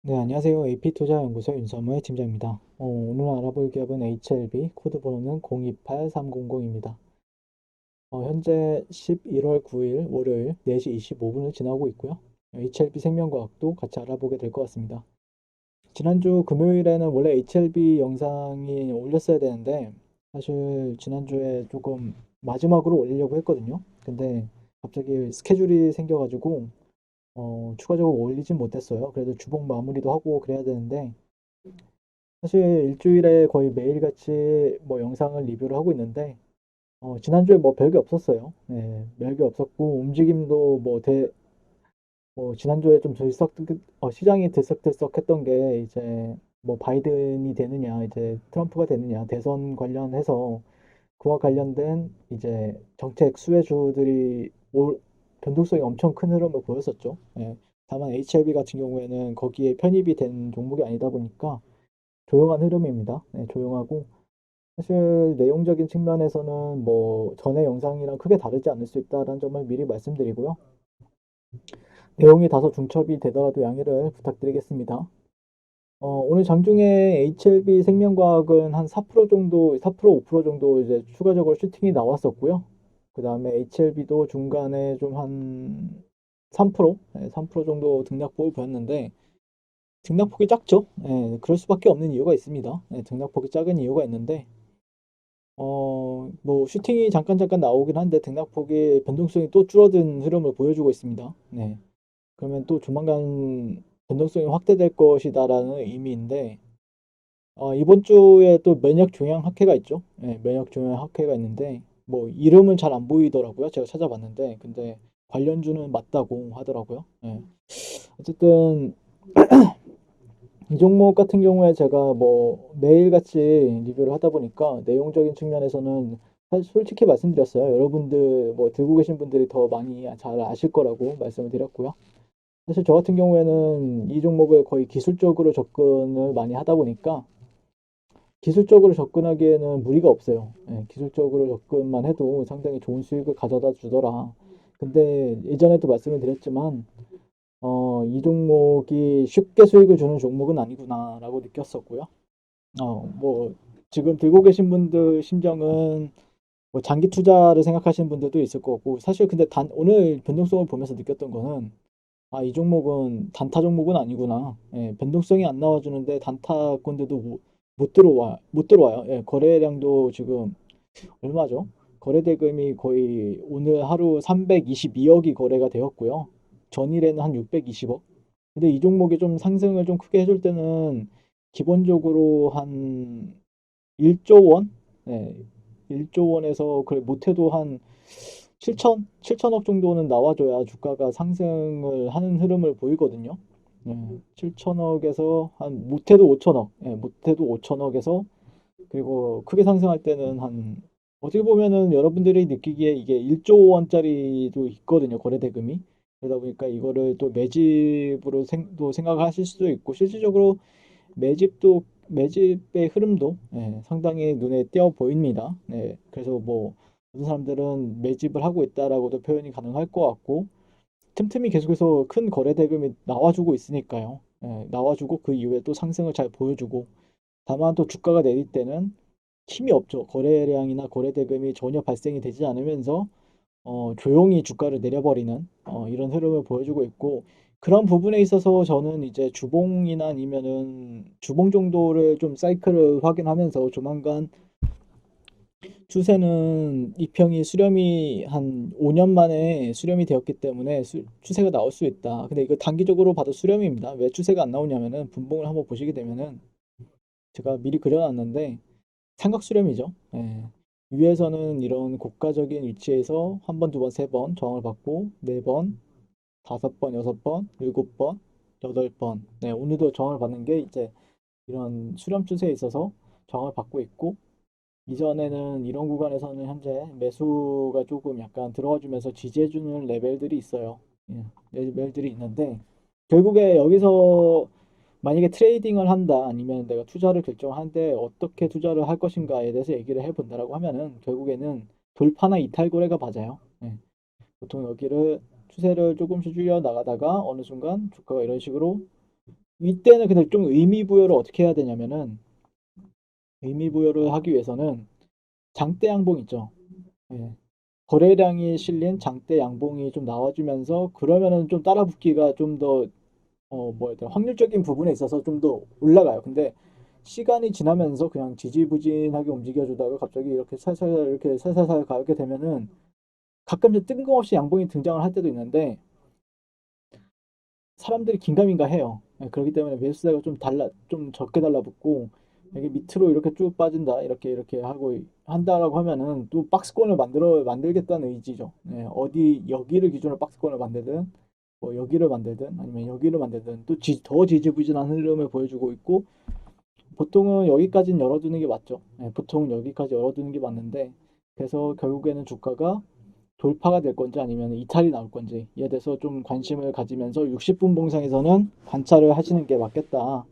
네, 안녕하세요. AP투자연구소 윤서무의 팀장입니다. 오늘 알아볼 기업은 HLB, 코드 번호는 028300입니다. 현재 11월 9일 월요일 4시 25분을 지나고 있고요. HLB 생명과학도 같이 알아보게 될 것 같습니다. 지난주 금요일에는 원래 HLB 영상이 올렸어야 되는데, 사실 지난주에 조금 마지막으로 올리려고 했거든요. 근데 갑자기 스케줄이 생겨가지고, 추가적으로 올리진 못했어요. 그래도 주봉 마무리도 하고 그래야 되는데, 사실 일주일에 거의 매일같이 뭐 영상을 리뷰를 하고 있는데, 지난주에 뭐 별게 없었어요. 네, 별게 없었고, 움직임도 뭐 지난주에 좀 시장이 들썩들썩했던 게 이제 뭐 바이든이 되느냐, 이제 트럼프가 되느냐, 대선 관련해서 그와 관련된 이제 정책 수혜주들이 변동성이 엄청 큰 흐름을 보였었죠. 예. 다만 HLB 같은 경우에는 거기에 편입이 된 종목이 아니다 보니까 조용한 흐름입니다. 네, 조용하고 사실 내용적인 측면에서는 뭐 전의 영상이랑 크게 다르지 않을 수 있다는 점을 미리 말씀드리고요. 내용이 다소 중첩이 되더라도 양해를 부탁드리겠습니다. 오늘 장중에 HLB 생명과학은 한 4% 정도, 4% 5% 정도 이제 추가적으로 슈팅이 나왔었고요. 그 다음에 HLB도 중간에 좀 한 3%, 3% 정도 등락폭을 보였는데 등락폭이 작죠? 예, 그럴 수밖에 없는 이유가 있습니다. 예, 등락폭이 작은 이유가 있는데 뭐 슈팅이 잠깐 나오긴 한데 등락폭의 변동성이 또 줄어든 흐름을 보여주고 있습니다. 네. 그러면 또 조만간 변동성이 확대될 것이다라는 의미인데 이번 주에 또 면역 종양 학회가 있죠. 네, 면역 종양 학회가 있는데 뭐 이름은 잘 안 보이더라고요. 제가 찾아봤는데 근데 관련주는 맞다고 하더라고요. 네. 어쨌든 이 종목 같은 경우에 제가 뭐 매일같이 리뷰를 하다 보니까 내용적인 측면에서는 사실 솔직히 말씀드렸어요. 여러분들 뭐 들고 계신 분들이 더 많이 잘 아실 거라고 말씀을 드렸고요. 사실 저 같은 경우에는 이 종목을 거의 기술적으로 접근을 많이 하다 보니까 기술적으로 접근하기에는 무리가 없어요. 예, 기술적으로 접근만 해도 상당히 좋은 수익을 가져다 주더라. 근데 예전에도 말씀을 드렸지만 이 종목이 쉽게 수익을 주는 종목은 아니구나라고 느꼈었고요. 뭐 지금 들고 계신 분들 심정은 뭐 장기 투자를 생각하시는 분들도 있을 거고 사실 근데 오늘 변동성을 보면서 느꼈던 거는 이 종목은 단타 종목은 아니구나. 예, 변동성이 안 나와주는데 단타권들도 못 들어와요. 예, 거래량도 지금 얼마죠? 거래 대금이 거의 오늘 하루 322억이 거래가 되었고요. 전일에는 한 620억. 근데 이 종목이 좀 상승을 좀 크게 해줄 때는 기본적으로 한 1조 원? 네, 1조 원에서 그래 못해도 한 7천억 정도는 나와줘야 주가가 상승을 하는 흐름을 보이거든요. 7천억에서 한 못해도 5천억, 못해도 5천억에서 그리고 크게 상승할 때는 한 어떻게 보면은 여러분들이 느끼기에 이게 1조 원짜리도 있거든요, 거래 대금이. 그러다 보니까 이거를 또 매집으로 또 생각하실 수도 있고 실질적으로 매집의 흐름도 상당히 눈에 띄어 보입니다. 네, 그래서 뭐 어떤 사람들은 매집을 하고 있다라고도 표현이 가능할 것 같고 틈틈이 계속해서 큰 거래 대금이 나와주고 있으니까요. 나와주고 그 이후에 또 상승을 잘 보여주고 다만 또 주가가 내릴 때는 힘이 없죠. 거래량이나 거래 대금이 전혀 발생이 되지 않으면서 조용히 주가를 내려버리는 이런 흐름을 보여주고 있고 그런 부분에 있어서 저는 이제 주봉이나 아니면은 주봉 정도를 좀 사이클을 확인하면서 조만간 추세는 이평이 수렴이 한 5년 만에 수렴이 되었기 때문에 추세가 나올 수 있다. 근데 이거 단기적으로 봐도 수렴입니다. 왜 추세가 안 나오냐면은 분봉을 한번 보시게 되면은 제가 미리 그려놨는데 삼각 수렴이죠. 예. 위에서는 이런 고가적인 위치에서 한 번, 두 번, 세 번 저항을 받고 네 번, 다섯 번, 여섯 번, 일곱 번, 여덟 번. 네, 오늘도 저항을 받는 게 이제 이런 수렴 추세에 있어서 저항을 받고 있고 이전에는 이런 구간에서는 현재 매수가 조금 약간 들어와주면서 지지해주는 레벨들이 있어요. 예, 레벨들이 있는데 결국에 여기서 만약에 트레이딩을 한다 아니면 내가 투자를 결정하는데 어떻게 투자를 할 것인가에 대해서 얘기를 해본다라고 하면은 결국에는 돌파나 이탈 거래가 맞아요. 예, 보통 여기를 추세를 조금씩 줄여 나가다가 어느 순간 주가가 이런 식으로 이때는 근데 좀 의미 부여를 어떻게 해야 되냐면은 의미 부여를 하기 위해서는 장대 양봉 있죠. 예. 거래량이 실린 장대 양봉이 좀 나와주면서 그러면은 좀 따라붙기가 좀 더 뭐야 돼 확률적인 부분에 있어서 좀 더 올라가요. 근데 시간이 지나면서 그냥 지지부진하게 움직여주다가 갑자기 이렇게 살살 이렇게 살살살 가게 되면은 가끔씩 뜬금없이 양봉이 등장을 할 때도 있는데 사람들이 긴가민가 해요. 예, 그렇기 때문에 매수세가 좀 적게 달라붙고 이게 밑으로 이렇게 쭉 빠진다 이렇게 하고 한다라고 하면은 또 박스권을 만들겠다는 의지죠. 예, 어디 여기를 기준으로 박스권을 만들든 뭐 여기를 만들든 아니면 여기를 만들든 또 더 지지부진한 흐름을 보여주고 있고 보통은 여기까지는 열어두는 게 맞죠. 예, 보통은 여기까지 열어두는 게 맞는데 그래서 결국에는 주가가 돌파가 될 건지 아니면 이탈이 나올 건지에 대해서 좀 관심을 가지면서 60분 봉상에서는 관찰을 하시는 게 맞겠다.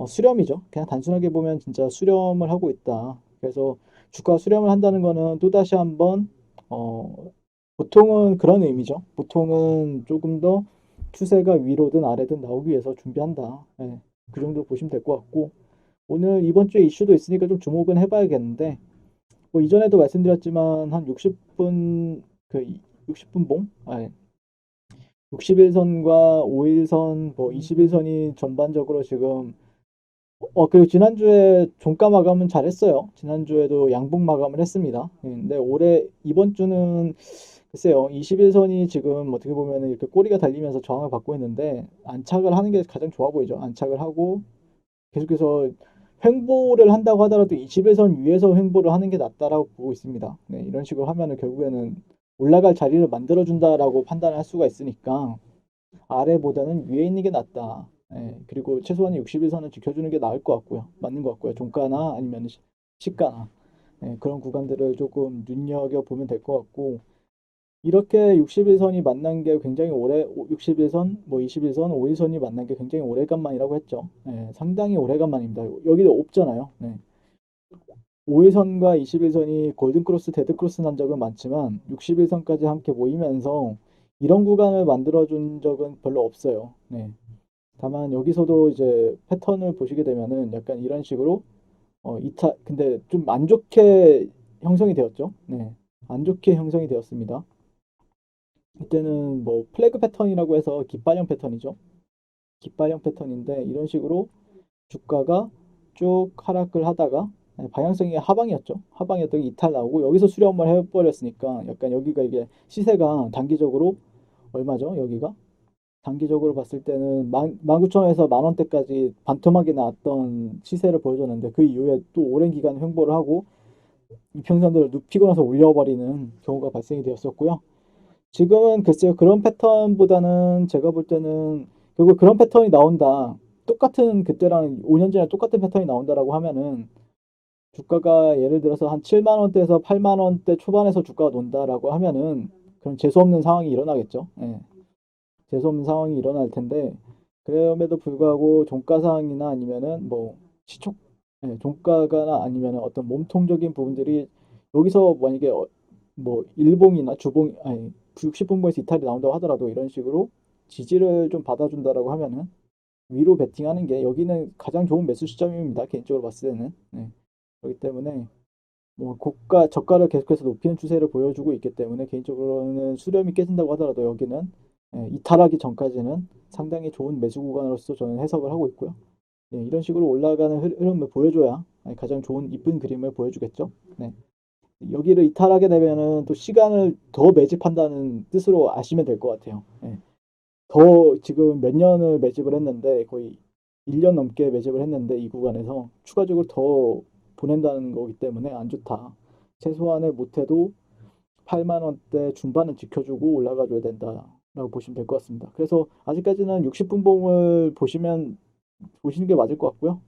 수렴이죠. 그냥 단순하게 보면 진짜 수렴을 하고 있다. 그래서 주가 수렴을 한다는 거는 또다시 한번 보통은 그런 의미죠. 보통은 조금 더 추세가 위로든 아래든 나오기 위해서 준비한다. 예, 그 정도 보시면 될 것 같고 오늘 이번 주에 이슈도 있으니까 좀 주목은 해봐야겠는데 뭐 이전에도 말씀드렸지만 한 60분 그 60분 봉? 61선과 5일선 뭐 21선이 전반적으로 지금 그리고 지난주에 종가 마감은 잘했어요. 지난주에도 양봉 마감을 했습니다. 근데 올해 이번 주는 글쎄요. 21선이 지금 어떻게 보면 이렇게 꼬리가 달리면서 저항을 받고 있는데 안착을 하는 게 가장 좋아 보이죠. 안착을 하고 계속해서 횡보를 한다고 하더라도 21선 위에서 횡보를 하는 게 낫다라고 보고 있습니다. 네, 이런 식으로 하면은 결국에는 올라갈 자리를 만들어준다라고 판단을 할 수가 있으니까 아래보다는 위에 있는 게 낫다. 예, 그리고 최소한 61선을 지켜주는 게 나을 것 같고요. 맞는 것 같고요. 종가나 아니면 시가나 예, 그런 구간들을 조금 눈여겨보면 될 것 같고 이렇게 61선이 만난 게 굉장히 오래 61선, 뭐 21선, 5일선이 만난 게 굉장히 오래간만이라고 했죠. 예, 상당히 오래간만입니다. 여기도 없잖아요. 네. 5일선과 21선이 골든크로스, 데드크로스 난 적은 많지만 61선까지 함께 모이면서 이런 구간을 만들어준 적은 별로 없어요. 네. 다만 여기서도 이제 패턴을 보시게 되면은 약간 이런 식으로 근데 좀 안 좋게 형성이 되었죠. 네. 안 좋게 형성이 되었습니다. 이때는 뭐 플래그 패턴이라고 해서 깃발형 패턴이죠. 깃발형 패턴인데 이런 식으로 주가가 쭉 하락을 하다가 방향성이 하방이었죠. 하방이었더니 이탈 나오고 여기서 수렴을 해버렸으니까 약간 여기가 이게 시세가 단기적으로 얼마죠? 여기가 단기적으로 봤을 때는 19,000원에서 만 원대까지 반토막이 나왔던 시세를 보여줬는데 그 이후에 또 오랜 기간 횡보를 하고 이평선들을 눕히고 나서 올려버리는 경우가 발생이 되었었고요. 지금은 글쎄요, 그런 패턴보다는 제가 볼 때는 결국 그런 패턴이 나온다. 똑같은 그때랑 5년 전에 똑같은 패턴이 나온다라고 하면은 주가가 예를 들어서 한 7만 원대에서 8만 원대 초반에서 주가가 논다라고 하면은 그런 재수 없는 상황이 일어나겠죠. 예. 재수 없는 상황이 일어날 텐데 그럼에도 불구하고 종가 상황이나 아니면은 뭐 시초 종가가 아니면은 어떤 몸통적인 부분들이 여기서 만약에 뭐 일봉이나 주봉 아니 60분봉에서 이탈이 나온다고 하더라도 이런 식으로 지지를 좀 받아준다라고 하면은 위로 베팅하는 게 여기는 가장 좋은 매수 시점입니다. 개인적으로 봤을 때는. 네. 그렇기 때문에 뭐 고가 저가를 계속해서 높이는 추세를 보여주고 있기 때문에 개인적으로는 수렴이 깨진다고 하더라도 여기는 이탈하기 전까지는 상당히 좋은 매수 구간으로서 저는 해석을 하고 있고요. 이런 식으로 올라가는 흐름을 보여줘야 가장 좋은 이쁜 그림을 보여주겠죠. 네. 여기를 이탈하게 되면은 또 시간을 더 매집한다는 뜻으로 아시면 될 것 같아요. 네. 더 지금 몇 년을 매집을 했는데 거의 1년 넘게 매집을 했는데 이 구간에서 추가적으로 더 보낸다는 거기 때문에 안 좋다. 최소한을 못해도 8만 원대 중반은 지켜주고 올라가 줘야 된다라고 보시면 될 것 같습니다. 그래서 아직까지는 60분봉을 보시는 게 맞을 것 같고요.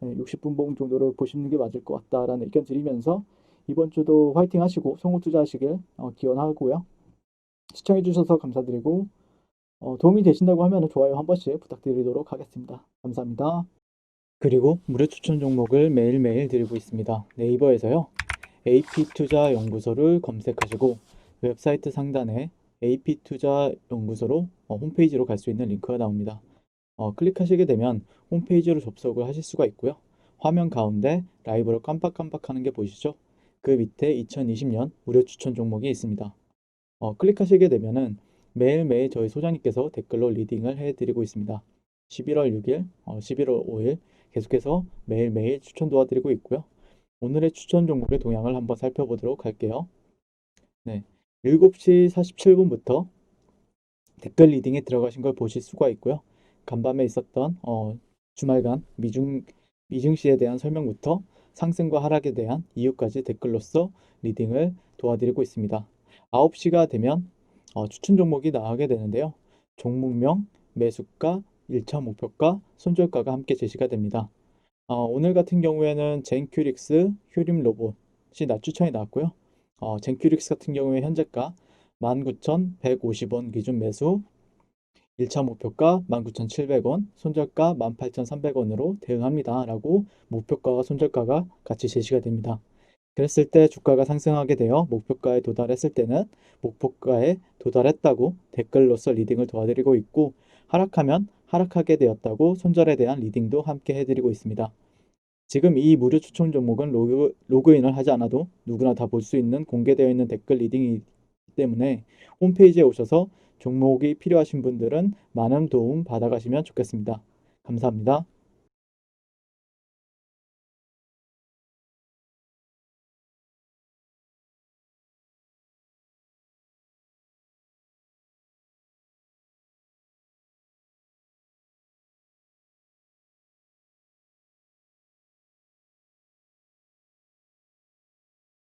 60분봉 정도를 보시는 게 맞을 것 같다라는 의견 드리면서 이번 주도 화이팅 하시고 성공 투자하시길 기원하고요. 시청해 주셔서 감사드리고 도움이 되신다고 하면 좋아요 한 번씩 부탁드리도록 하겠습니다. 감사합니다. 그리고 무료 추천 종목을 매일매일 드리고 있습니다. 네이버에서요. AP투자연구소를 검색하시고 웹사이트 상단에 AP투자연구소로 홈페이지로 갈 수 있는 링크가 나옵니다. 클릭하시게 되면 홈페이지로 접속을 하실 수가 있고요. 화면 가운데 라이브로 깜빡깜빡하는 게 보이시죠? 그 밑에 2020년 무료 추천 종목이 있습니다. 클릭하시게 되면은 매일매일 저희 소장님께서 댓글로 리딩을 해드리고 있습니다. 11월 6일, 11월 5일 계속해서 매일매일 추천 도와드리고 있고요. 오늘의 추천 종목의 동향을 한번 살펴보도록 할게요. 네, 7시 47분부터 댓글 리딩에 들어가신 걸 보실 수가 있고요. 간밤에 있었던 주말간 미증시에 대한 설명부터 상승과 하락에 대한 이유까지 댓글로서 리딩을 도와드리고 있습니다. 9시가 되면 추천 종목이 나가게 되는데요. 종목명, 매수가, 1차 목표가, 손절가가 함께 제시가 됩니다. 오늘 같은 경우에는 젠큐릭스, 휴림 로봇이 추천이 나왔고요. 젠큐릭스 같은 경우에 현재가 19,150원 기준 매수, 1차 목표가 19,700원, 손절가 18,300원으로 대응합니다. 라고 목표가와 손절가가 같이 제시가 됩니다. 그랬을 때 주가가 상승하게 되어 목표가에 도달했을 때는 목표가에 도달했다고 댓글로서 리딩을 도와드리고 있고, 하락하면 하락하게 되었다고 손절에 대한 리딩도 함께 해드리고 있습니다. 지금 이 무료 추천 종목은 로그인을 하지 않아도 누구나 다 볼 수 있는 공개되어 있는 댓글 리딩이기 때문에 홈페이지에 오셔서 종목이 필요하신 분들은 많은 도움 받아가시면 좋겠습니다. 감사합니다.